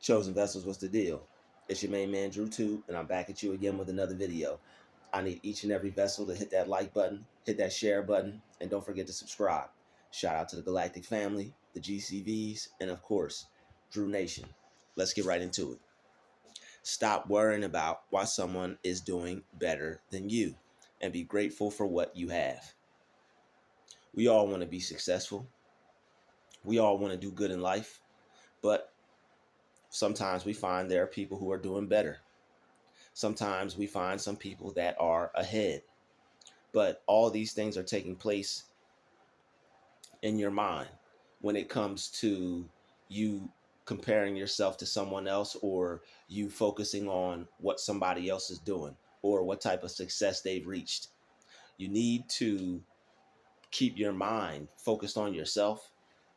Chosen Vessels, what's the deal? It's your main man, Druuill, and I'm back at you again with another video. I need each and every vessel to hit that like button, hit that share button, and don't forget to subscribe. Shout out to the Galactic family, the GCVs, and of course, Drew Nation. Let's get right into it. Stop worrying about why someone is doing better than you and be grateful for what you have. We all want to be successful. We all want to do good in life, but sometimes we find there are people who are doing better. Sometimes we find some people that are ahead, but all these things are taking place in your mind when it comes to you comparing yourself to someone else, or you focusing on what somebody else is doing or what type of success they've reached. You need to keep your mind focused on yourself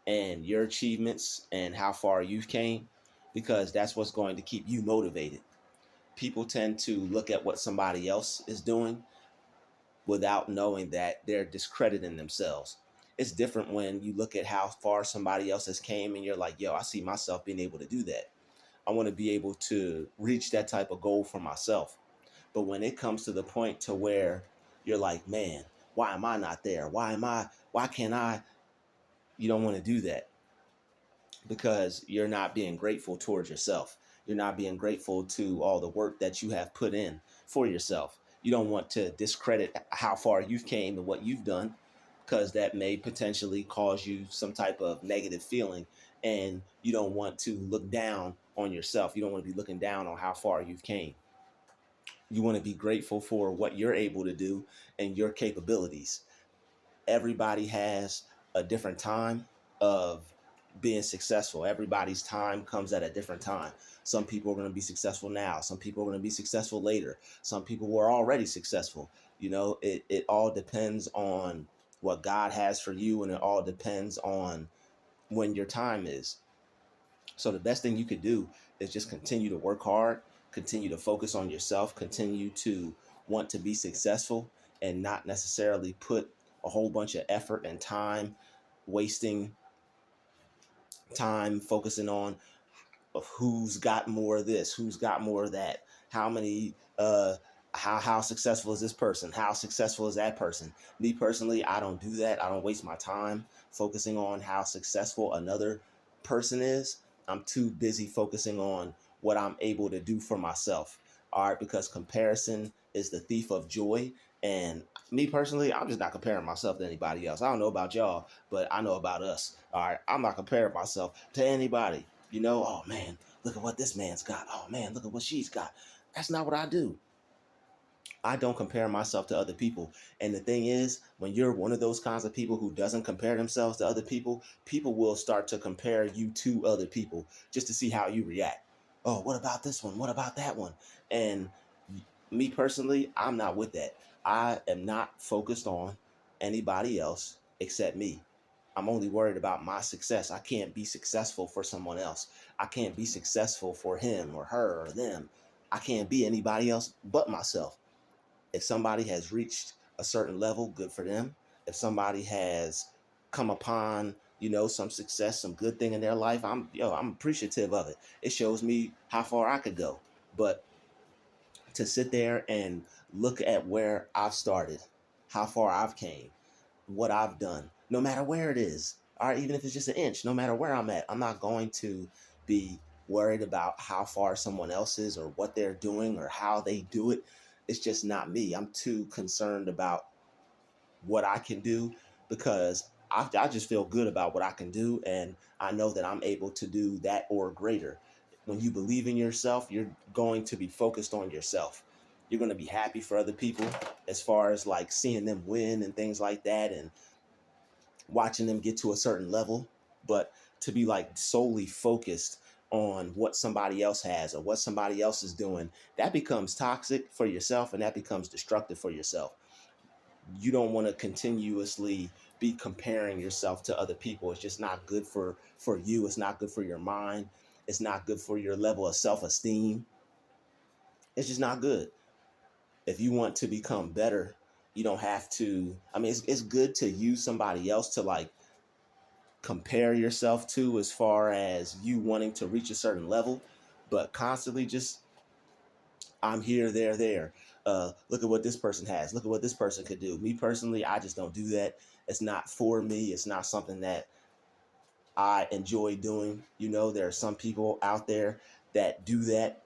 and your achievements and how far you've came, because that's what's going to keep you motivated. People tend to look at what somebody else is doing without knowing that they're discrediting themselves. It's different when you look at how far somebody else has came and you're like, yo, I see myself being able to do that. I want to be able to reach that type of goal for myself. But when it comes to the point to where you're like, man, why am I not there? Why can't I? You don't want to do that, because you're not being grateful towards yourself. You're not being grateful to all the work that you have put in for yourself. You don't want to discredit how far you've came and what you've done, because that may potentially cause you some type of negative feeling. And you don't want to look down on yourself. You don't want to be looking down on how far you've came. You want to be grateful for what you're able to do and your capabilities. Everybody has a different time of being successful. Everybody's time comes at a different time. Some people are going to be successful now. Some people are going to be successful later. Some people were already successful. It all depends on what God has for you, and it all depends on when your time is. So the best thing you could do is just continue to work hard, continue to focus on yourself, continue to want to be successful, and not necessarily put a whole bunch of effort and time, wasting time focusing on who's got more of this, who's got more of that, how many how successful is this person, how successful is that person. Me personally, I don't do that. I don't waste my time focusing on how successful another person is. I'm too busy focusing on what I'm able to do for myself. All right, because comparison is the thief of joy. And me personally, I'm just not comparing myself to anybody else. I don't know about y'all, but I know about us. All right, I'm not comparing myself to anybody. Oh man, look at what this man's got. Oh man, look at what she's got. That's not what I do. I don't compare myself to other people. And the thing is, when you're one of those kinds of people who doesn't compare themselves to other people, people will start to compare you to other people just to see how you react. Oh, what about this one? What about that one? And me personally, I'm not with that. I am not focused on anybody else except me. I'm only worried about my success. I can't be successful for someone else. I can't be successful for him or her or them. I can't be anybody else but myself. If somebody has reached a certain level, good for them. If somebody has come upon, some success, some good thing in their life, I'm appreciative of it. It shows me how far I could go. But to sit there and look at where I've started, how far I've came, what I've done, no matter where it is, or even if it's just an inch, no matter where I'm at, I'm not going to be worried about how far someone else is or what they're doing or how they do it. It's just not me. I'm too concerned about what I can do, because I just feel good about what I can do. And I know that I'm able to do that or greater. When you believe in yourself, you're going to be focused on yourself. You're going to be happy for other people, as far as like seeing them win and things like that, and watching them get to a certain level. But to be like solely focused on what somebody else has or what somebody else is doing, that becomes toxic for yourself, and that becomes destructive for yourself. You don't want to continuously be comparing yourself to other people. It's just not good for you. It's not good for your mind. It's not good for your level of self-esteem. It's just not good. If you want to become better, you don't have to. I mean, it's good to use somebody else to like compare yourself to as far as you wanting to reach a certain level, but constantly just, I'm here, there. Look at what this person has. Look at what this person could do. Me personally, I just don't do that. It's not for me. It's not something that I enjoy doing. There are some people out there that do that,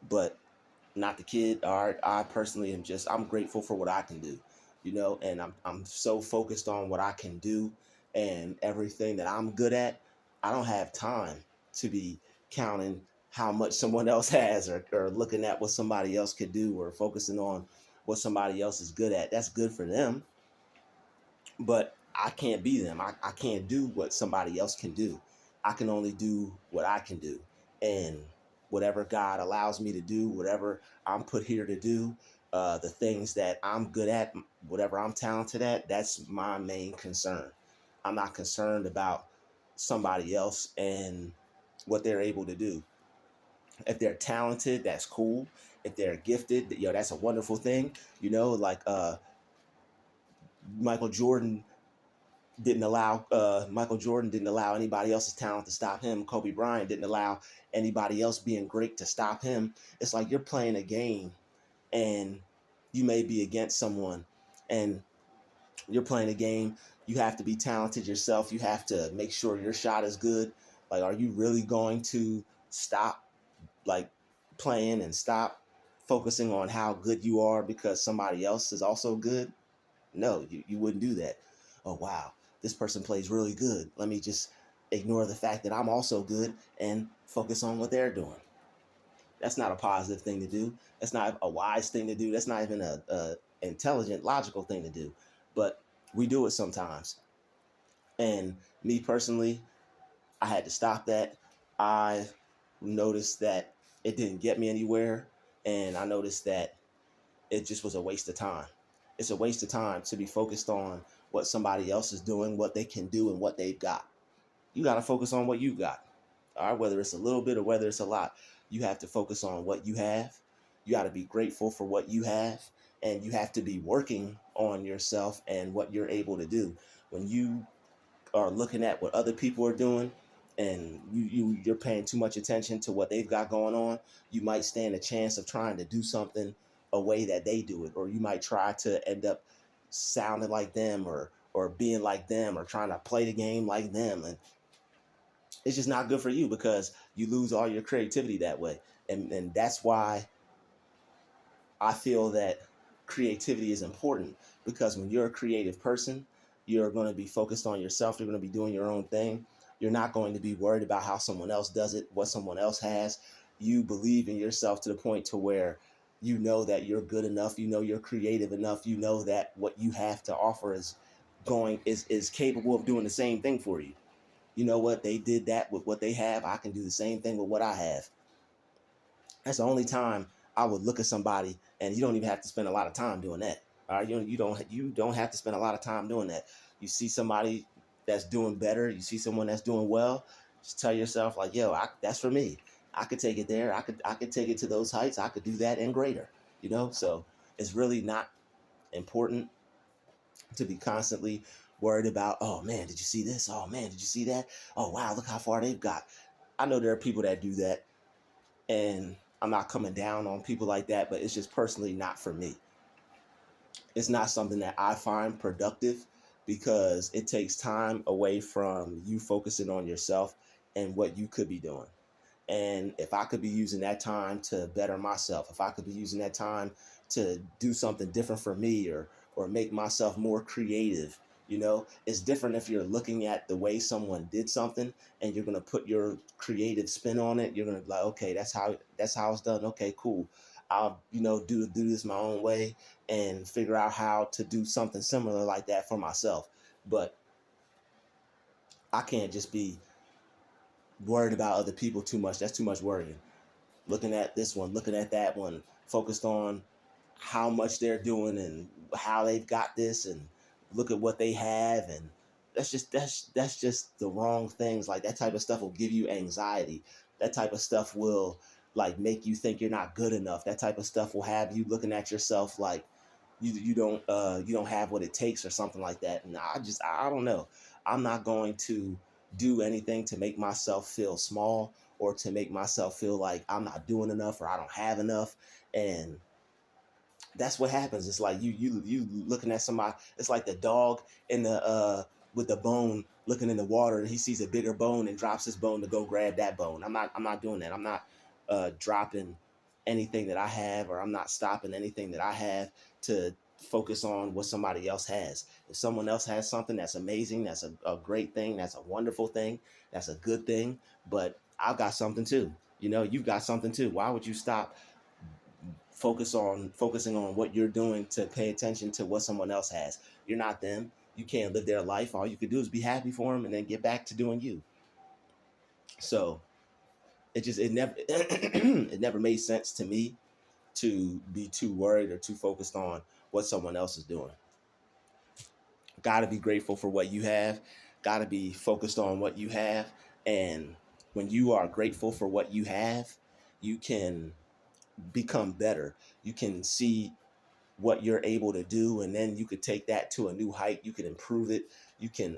but not the kid. All right, I personally am just, I'm grateful for what I can do, and I'm so focused on what I can do and everything that I'm good at. I don't have time to be counting how much someone else has, or looking at what somebody else could do, or focusing on what somebody else is good at. That's good for them, but I can't be them. I can't do what somebody else can do. I can only do what I can do. And whatever God allows me to do, whatever I'm put here to do, the things that I'm good at, whatever I'm talented at, that's my main concern. I'm not concerned about somebody else and what they're able to do. If they're talented, that's cool. If they're gifted, that's a wonderful thing. Like Michael Jordan Michael Jordan didn't allow anybody else's talent to stop him. Kobe Bryant didn't allow anybody else being great to stop him. It's like you're playing a game and you may be against someone, and you're playing a game. You have to be talented yourself. You have to make sure your shot is good. Like, are you really going to stop like playing and stop focusing on how good you are because somebody else is also good? No, you wouldn't do that. Oh, wow, this person plays really good. Let me just ignore the fact that I'm also good and focus on what they're doing. That's not a positive thing to do. That's not a wise thing to do. That's not even a intelligent, logical thing to do. But we do it sometimes. And me personally, I had to stop that. I noticed that it didn't get me anywhere. And I noticed that it just was a waste of time. It's a waste of time to be focused on what somebody else is doing, what they can do, and what they've got. You got to focus on what you got. All right, whether it's a little bit or whether it's a lot, you have to focus on what you have. You got to be grateful for what you have, and you have to be working on yourself and what you're able to do. When you are looking at what other people are doing, and you're paying too much attention to what they've got going on, you might stand a chance of trying to do something a way that they do it, or you might try to end up sounding like them, or being like them, or trying to play the game like them. And it's just not good for you, because you lose all your creativity that way. And that's why I feel that creativity is important, because when you're a creative person, you're going to be focused on yourself. You're going to be doing your own thing. You're not going to be worried about how someone else does it, what someone else has. You believe in yourself to the point to where you know that you're good enough. You know you're creative enough. You know that what you have to offer is capable of doing the same thing for you. You know what? They did that with what they have. I can do the same thing with what I have. That's the only time I would look at somebody, and you don't even have to spend a lot of time doing that. All right, you don't have to spend a lot of time doing that. You see somebody that's doing better, you see someone that's doing well, just tell yourself like, yo, that's for me. I could take it there. I could take it to those heights. I could do that and greater. So it's really not important to be constantly worried about, oh man, did you see this? Oh man, did you see that? Oh wow, look how far they've got. I know there are people that do that, and I'm not coming down on people like that, but it's just personally not for me. It's not something that I find productive, because it takes time away from you focusing on yourself and what you could be doing. And if I could be using that time to better myself, if I could be using that time to do something different for me, or make myself more creative, it's different if you're looking at the way someone did something and you're gonna put your creative spin on it. You're gonna be like, okay, that's how it's done. Okay, cool. I'll do this my own way and figure out how to do something similar like that for myself. But I can't just be worried about other people too much. That's too much worrying. Looking at this one, looking at that one, focused on how much they're doing and how they've got this, and look at what they have. And that's just the wrong things. Like, that type of stuff will give you anxiety. That type of stuff will like make you think you're not good enough. That type of stuff will have you looking at yourself like you don't have what it takes, or something like that. And I don't know. I'm not going to do anything to make myself feel small or to make myself feel like I'm not doing enough or I don't have enough. And that's what happens. It's like you looking at somebody. It's like the dog in the with the bone looking in the water, and he sees a bigger bone and drops his bone to go grab that bone. I'm not doing that. I'm not dropping anything that I have, or I'm not stopping anything that I have to focus on what somebody else has. If someone else has something that's amazing, that's a great thing, that's a wonderful thing, that's a good thing. But I've got something too. You know, you've got something too. Why would you stop focusing on what you're doing to pay attention to what someone else has? You're not them. You can't live their life. All you could do is be happy for them and then get back to doing you. So it never it never made sense to me to be too worried or too focused on what someone else is doing. Got to be grateful for what you have. Got to be focused on what you have. And when you are grateful for what you have, you can become better. You can see what you're able to do, and then you could take that to a new height. You can improve it. You can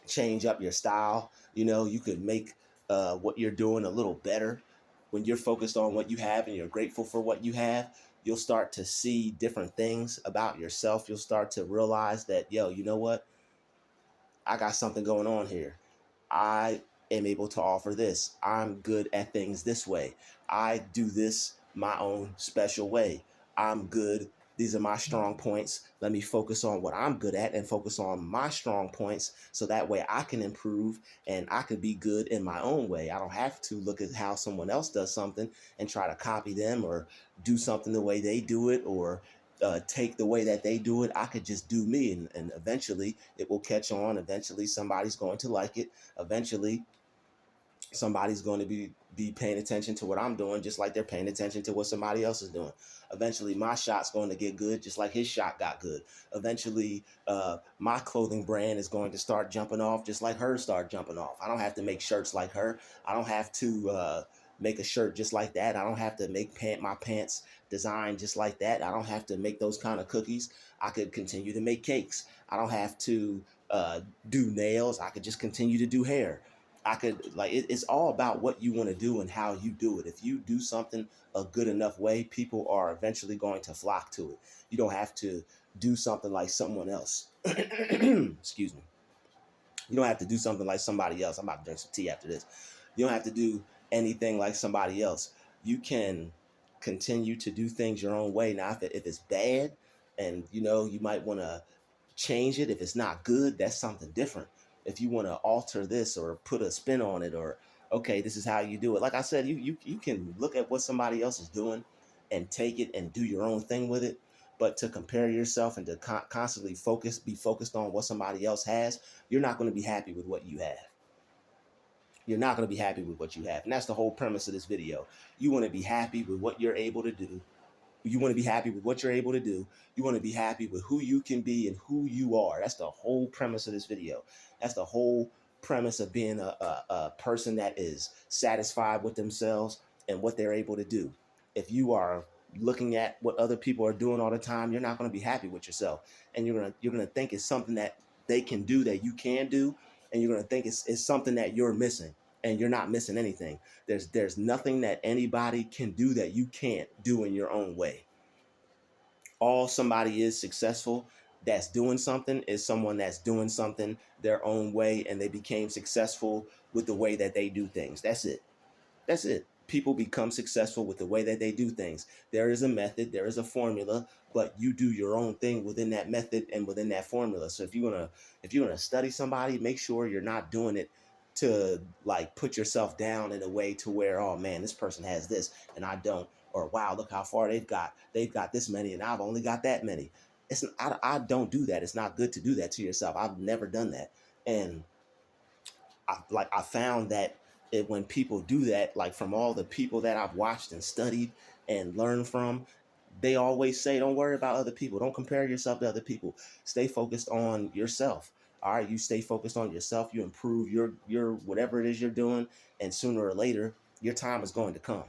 change up your style. You know, you could make what you're doing a little better. When you're focused on what you have and you're grateful for what you have, you'll start to see different things about yourself. You'll start to realize that, yo, you know what? I got something going on here. I am able to offer this. I'm good at things this way. I do this my own special way. I'm good. These are my strong points. Let me focus on what I'm good at and focus on my strong points so that way I can improve and I can be good in my own way. I don't have to look at how someone else does something and try to copy them or do something the way they do it, or take the way that they do it. I could just do me, and eventually it will catch on. Eventually somebody's going to like it. Eventually somebody's going to be paying attention to what I'm doing, just like they're paying attention to what somebody else is doing. Eventually my shot's going to get good, just like his shot got good. Eventually my clothing brand is going to start jumping off, just like hers start jumping off. I don't have to make shirts like her. I don't have to make a shirt just like that. I don't have to make my pants designed just like that. I don't have to make those kind of cookies. I could continue to make cakes. I don't have to do nails. I could just continue to do hair. I could, like, it's all about what you want to do and how you do it. If you do something a good enough way, people are eventually going to flock to it. You don't have to do something like someone else. Excuse me. You don't have to do something like somebody else. I'm about to drink some tea after this. You don't have to do anything like somebody else. You can continue to do things your own way. Now, if it's bad and, you know, you might want to change it. If it's not good, that's something different. If you want to alter this or put a spin on it, or, okay, this is how you do it. Like I said, you can look at what somebody else is doing and take it and do your own thing with it. But to compare yourself and to constantly be focused on what somebody else has, you're not going to be happy with what you have. You're not going to be happy with what you have. And that's the whole premise of this video. You want to be happy with what you're able to do. You want to be happy with what you're able to do. You want to be happy with who you can be and who you are. That's the whole premise of this video. That's the whole premise of being a person that is satisfied with themselves and what they're able to do. If you are looking at what other people are doing all the time, you're not going to be happy with yourself. And you're gonna think it's something that they can do that you can do, and you're gonna think it's something that you're missing, and you're not missing anything. There's nothing that anybody can do that you can't do in your own way. All somebody is successful that's doing something is someone that's doing something their own way, and they became successful with the way that they do things. That's it. That's it. People become successful with the way that they do things. There is a method, there is a formula, but you do your own thing within that method and within that formula. So if you're gonna study somebody, make sure you're not doing it to, like, put yourself down in a way to where, oh man, this person has this and I don't, or wow, look how far they've got. They've got this many and I've only got that many. I don't do that. It's not good to do that to yourself. I've never done that. And I found that when people do that, like from all the people that I've watched and studied and learned from, they always say, don't worry about other people. Don't compare yourself to other people. Stay focused on yourself. All right, you stay focused on yourself. You improve your whatever it is you're doing, and sooner or later, your time is going to come.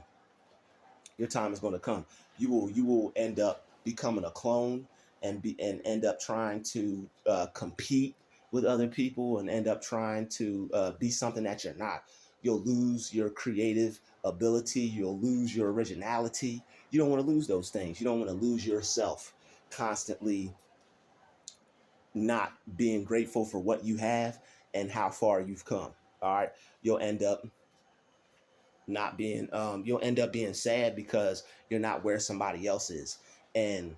Your time is going to come. You will end up becoming a clone and end up trying to compete with other people and end up trying to be something that you're not. You'll lose your creative ability. You'll lose your originality. You don't want to lose those things. You don't want to lose yourself constantly not being grateful for what you have and how far you've come. All right. You'll end up not being you'll end up being sad because you're not where somebody else is. And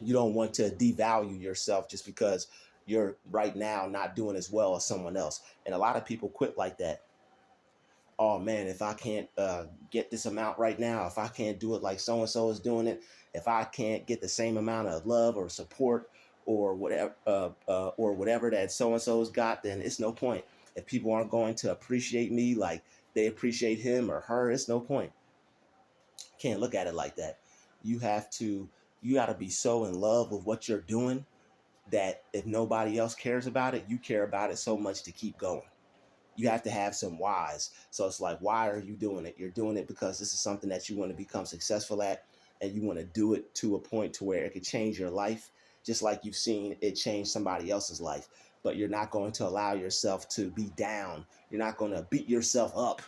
you don't want to devalue yourself just because you're right now not doing as well as someone else. And a lot of people quit like that. Oh man, if I can't get this amount right now, if I can't do it like so and so is doing it, if I can't get the same amount of love or support or whatever that so and so's got, then it's no point. If people aren't going to appreciate me like they appreciate him or her, it's no point. Can't look at it like that. You have to, you got to be so in love with what you're doing that if nobody else cares about it, you care about it so much to keep going. You have to have some whys. So it's like, why are you doing it? You're doing it because this is something that you want to become successful at, and you want to do it to a point to where it could change your life, just like you've seen it change somebody else's life. But you're not going to allow yourself to be down. You're not going to beat yourself up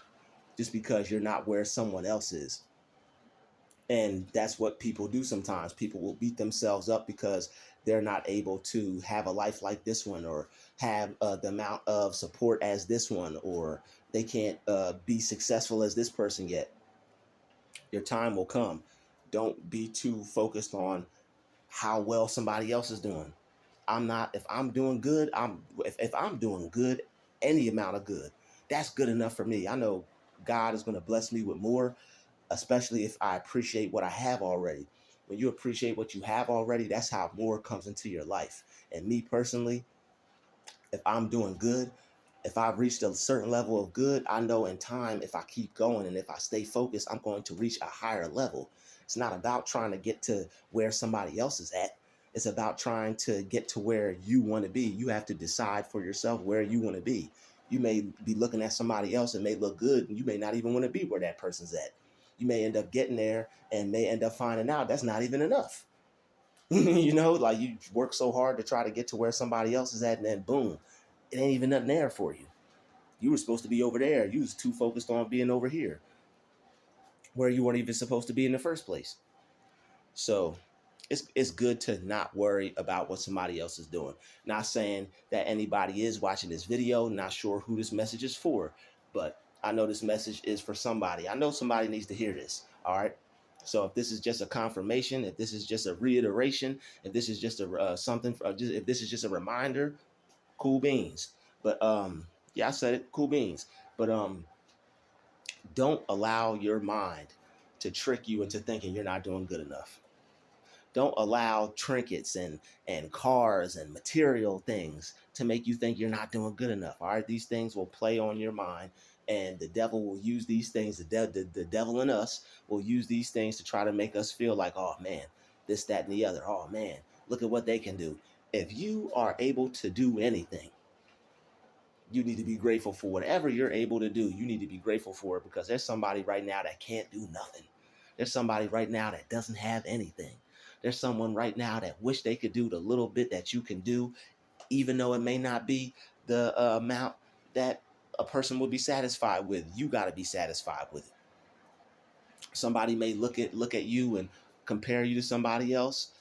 just because you're not where someone else is. And that's what people do sometimes. People will beat themselves up because they're not able to have a life like this one, or have the amount of support as this one, or they can't be successful as this person yet. Your time will come. Don't be too focused on how well somebody else is doing. If I'm doing good, if I'm doing good, any amount of good, that's good enough for me. I know God is going to bless me with more, especially if I appreciate what I have already. When you appreciate what you have already, that's how more comes into your life. And me personally, if I'm doing good, if I've reached a certain level of good, I know in time, if I keep going and if I stay focused, I'm going to reach a higher level. It's not about trying to get to where somebody else is at. It's about trying to get to where you want to be. You have to decide for yourself where you want to be. You may be looking at somebody else and may look good, and you may not even want to be where that person's at. You may end up getting there and may end up finding out that's not even enough. Like you work so hard to try to get to where somebody else is at, and then boom, it ain't even nothing there for you. You were supposed to be over there. You was too focused on being over here, where you weren't even supposed to be in the first place. So it's good to not worry about what somebody else is doing. Not saying that anybody is watching this video, not sure who this message is for, but I know this message is for somebody. I know somebody needs to hear this. All right. So if this is just a confirmation, if this is just a reiteration, if this is just a if this is just a reminder, cool beans. But yeah, I said it, cool beans. But don't allow your mind to trick you into thinking you're not doing good enough. Don't allow trinkets and cars and material things to make you think you're not doing good enough. All right, these things will play on your mind, and the devil will use these things. The devil in us will use these things to try to make us feel like, oh man, this, that, and the other. Oh man, look at what they can do. If you are able to do anything, you need to be grateful for whatever you're able to do. You need to be grateful for it, because there's somebody right now that can't do nothing. There's somebody right now that doesn't have anything. There's someone right now that wish they could do the little bit that you can do, even though it may not be the amount that a person will be satisfied with. You got to be satisfied with it. Somebody may look at you and compare you to somebody else.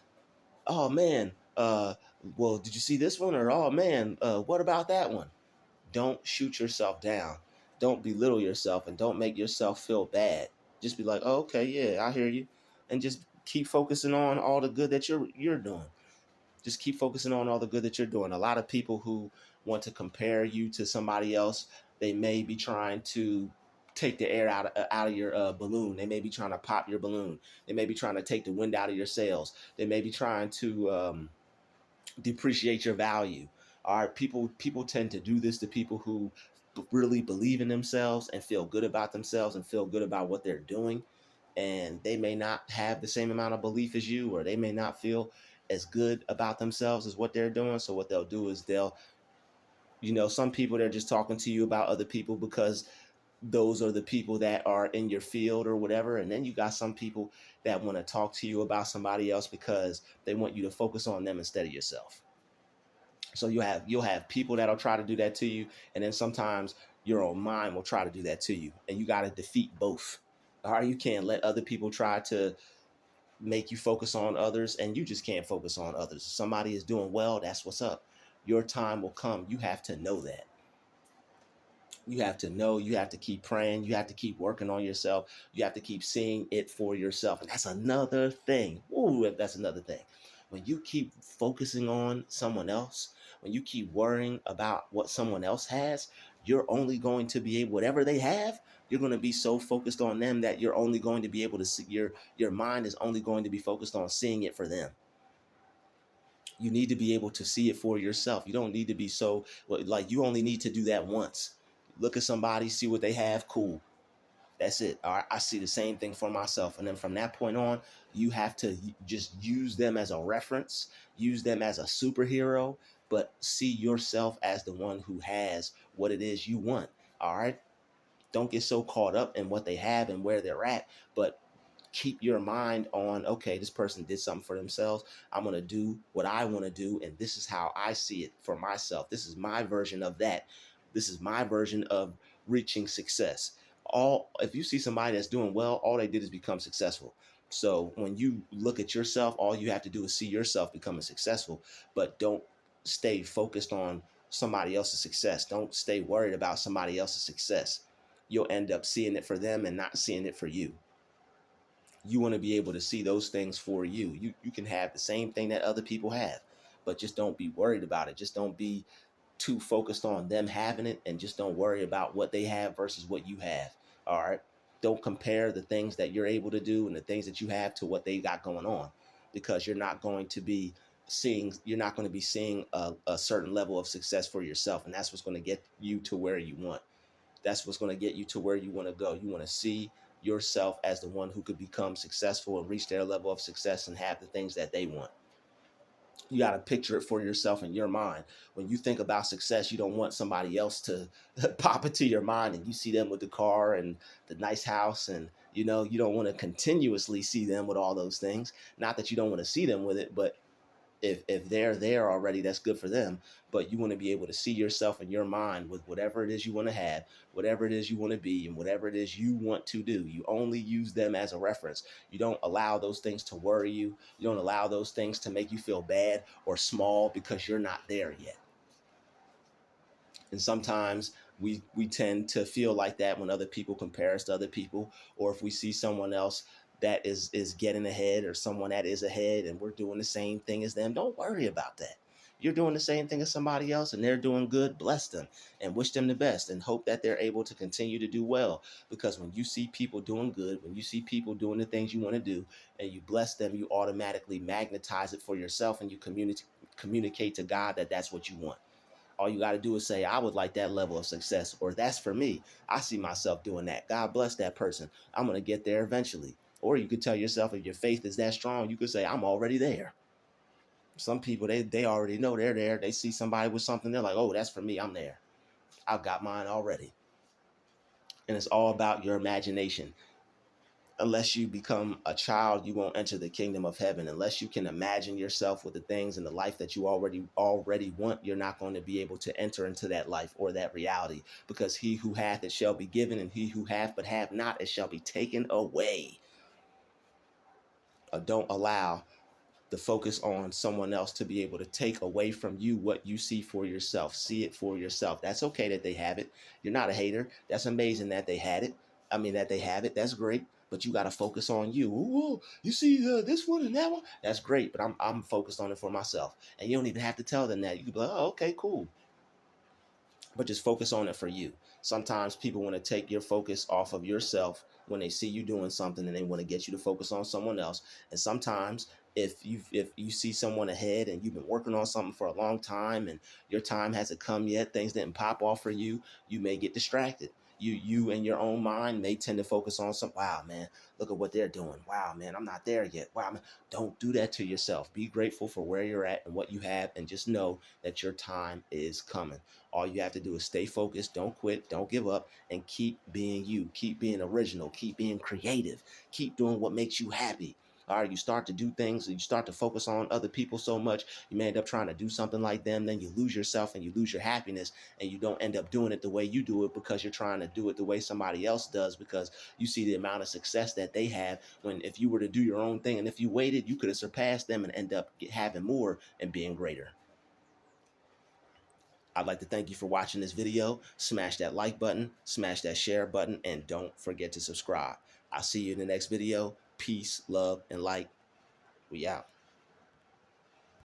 Oh man, well, did you see this one? Or oh man, what about that one? Don't shoot yourself down. Don't belittle yourself, and don't make yourself feel bad. Just be like, oh, okay, yeah, I hear you. And just keep focusing on all the good that you're doing. Just keep focusing on all the good that you're doing. A lot of people who want to compare you to somebody else, they may be trying to take the air out of your balloon. They may be trying to pop your balloon. They may be trying to take the wind out of your sails. They may be trying to depreciate your value. All right, people tend to do this to people who really believe in themselves and feel good about themselves and feel good about what they're doing. And they may not have the same amount of belief as you, or they may not feel as good about themselves as what they're doing. So what they'll do is some people, they're just talking to you about other people because those are the people that are in your field or whatever. And then you got some people that want to talk to you about somebody else because they want you to focus on them instead of yourself. So you'll have people that'll try to do that to you, and then sometimes your own mind will try to do that to you, and you got to defeat both. All right, you can't let other people try to make you focus on others, and you just can't focus on others. If somebody is doing well, that's what's up. Your time will come. You have to know that. You have to know, you have to keep praying, you have to keep working on yourself, you have to keep seeing it for yourself. And that's another thing. Ooh, that's another thing. When you keep focusing on someone else, when you keep worrying about what someone else has, you're only going to be able, whatever they have, you're going to be so focused on them that you're only going to be able to see, your mind is only going to be focused on seeing it for them. You need to be able to see it for yourself. You don't need to be so, like, you only need to do that once. Look at somebody, see what they have, cool. That's it. All right, I see the same thing for myself. And then from that point on, you have to just use them as a reference, use them as a superhero, but see yourself as the one who has what it is you want. All right. Don't get so caught up in what they have and where they're at, but keep your mind on, okay, this person did something for themselves. I'm going to do what I want to do. And this is how I see it for myself. This is my version of that. This is my version of reaching success. If you see somebody that's doing well, all they did is become successful. So when you look at yourself, all you have to do is see yourself becoming successful, but don't stay focused on somebody else's success. Don't stay worried about somebody else's success. You'll end up seeing it for them and not seeing it for you. You want to be able to see those things for you. You can have the same thing that other people have, but just don't be worried about it. Just don't be too focused on them having it, and just don't worry about what they have versus what you have. All right. Don't compare the things that you're able to do and the things that you have to what they got going on, because you're not going to be seeing a certain level of success for yourself. And that's what's going to get you to where you want. That's what's going to get you to where you want to go. You want to see yourself as the one who could become successful and reach their level of success and have the things that they want. You got to picture it for yourself in your mind. When you think about success, you don't want somebody else to pop into your mind and you see them with the car and the nice house, and you don't want to continuously see them with all those things. Not that you don't want to see them with it, but if they're there already, that's good for them. But you want to be able to see yourself in your mind with whatever it is you want to have, whatever it is you want to be, and whatever it is you want to do. You only use them as a reference. You don't allow those things to worry you. You don't allow those things to make you feel bad or small because you're not there yet. And sometimes we tend to feel like that when other people compare us to other people, or if we see someone else that is getting ahead, or someone that is ahead and we're doing the same thing as them. Don't worry about that. You're doing the same thing as somebody else and they're doing good. Bless them and wish them the best and hope that they're able to continue to do well. Because when you see people doing good, when you see people doing the things you want to do and you bless them, you automatically magnetize it for yourself, and you communicate to God that that's what you want. All you got to do is say, I would like that level of success, or that's for me. I see myself doing that. God bless that person. I'm going to get there eventually. Or you could tell yourself, if your faith is that strong, you could say, I'm already there. Some people, they already know they're there. They see somebody with something, they're like, oh, that's for me. I'm there. I've got mine already. And it's all about your imagination. Unless you become a child, you won't enter the kingdom of heaven. Unless you can imagine yourself with the things and the life that you already want, you're not going to be able to enter into that life or that reality. Because he who hath, it shall be given, and he who hath but have not, it shall be taken away. Don't allow the focus on someone else to be able to take away from you what you see for yourself. See it for yourself. That's okay that they have it. You're not a hater. That's amazing that they had it. That they have it. That's great. But you got to focus on you. Ooh, you see this one and that one. That's great. But I'm focused on it for myself. And you don't even have to tell them that. You can be like, oh, okay, cool. But just focus on it for you. Sometimes people want to take your focus off of yourself when they see you doing something, and they want to get you to focus on someone else. And sometimes if you see someone ahead and you've been working on something for a long time and your time hasn't come yet, things didn't pop off for you, you may get distracted. You in your own mind may tend to focus on wow, man, look at what they're doing. Wow, man, I'm not there yet. Wow, man. Don't do that to yourself. Be grateful for where you're at and what you have, and just know that your time is coming. All you have to do is stay focused, don't quit, don't give up, and keep being you. Keep being original, keep being creative, keep doing what makes you happy. All right, you start to do things, you start to focus on other people so much, you may end up trying to do something like them, then you lose yourself and you lose your happiness, and you don't end up doing it the way you do it because you're trying to do it the way somebody else does, because you see the amount of success that they have, when if you were to do your own thing and if you waited, you could have surpassed them and end up having more and being greater. I'd like to thank you for watching this video. Smash that like button, smash that share button, and don't forget to subscribe. I'll see you in the next video. Peace, love, and light. We out.